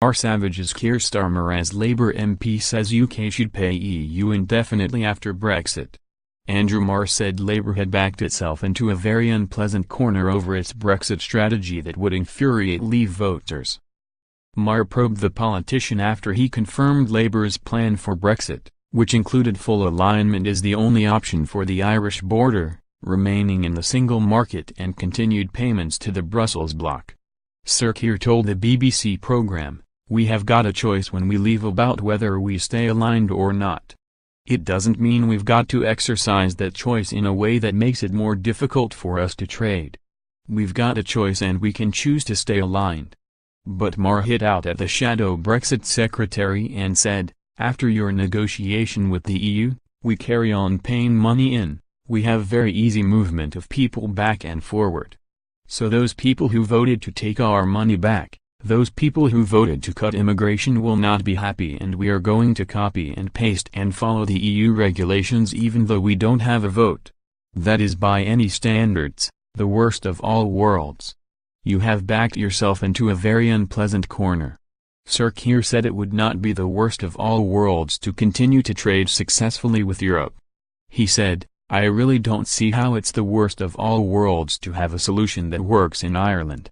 Marr savages Keir Starmer as Labour MP says UK should pay EU indefinitely after Brexit. Andrew Marr said Labour had backed itself into a very unpleasant corner over its Brexit strategy that would infuriate Leave voters. Marr probed the politician after he confirmed Labour's plan for Brexit, which included full alignment as the only option for the Irish border, remaining in the single market and continued payments to the Brussels bloc. Sir Keir told the BBC programme, "We have got a choice when we leave about whether we stay aligned or not. It doesn't mean we've got to exercise that choice in a way that makes it more difficult for us to trade. We've got a choice and we can choose to stay aligned." But Marr hit out at the shadow Brexit secretary and said, "After your negotiation with the EU, we carry on paying money in, we have very easy movement of people back and forward. So those people who voted to take our money back, those people who voted to cut immigration will not be happy, and we are going to copy and paste and follow the EU regulations even though we don't have a vote. That is by any standards, the worst of all worlds. You have backed yourself into a very unpleasant corner." Sir Keir said it would not be the worst of all worlds to continue to trade successfully with Europe. He said, "I really don't see how it's the worst of all worlds to have a solution that works in Ireland.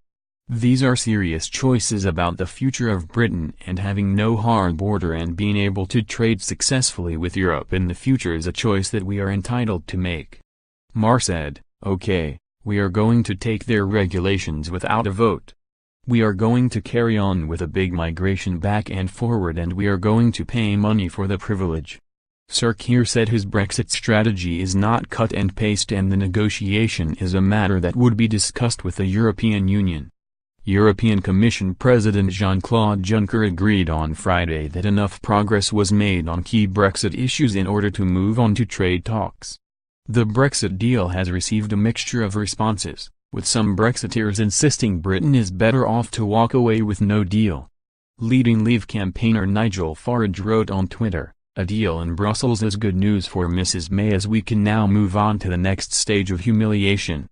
These are serious choices about the future of Britain, and having no hard border and being able to trade successfully with Europe in the future is a choice that we are entitled to make." Marr said, "Okay, we are going to take their regulations without a vote. We are going to carry on with a big migration back and forward, and we are going to pay money for the privilege." Sir Keir said his Brexit strategy is not cut and paste, and the negotiation is a matter that would be discussed with the European Union. European Commission President Jean-Claude Juncker agreed on Friday that enough progress was made on key Brexit issues in order to move on to trade talks. The Brexit deal has received a mixture of responses, with some Brexiteers insisting Britain is better off to walk away with no deal. Leading Leave campaigner Nigel Farage wrote on Twitter, "A deal in Brussels is good news for Mrs May, as we can now move on to the next stage of humiliation."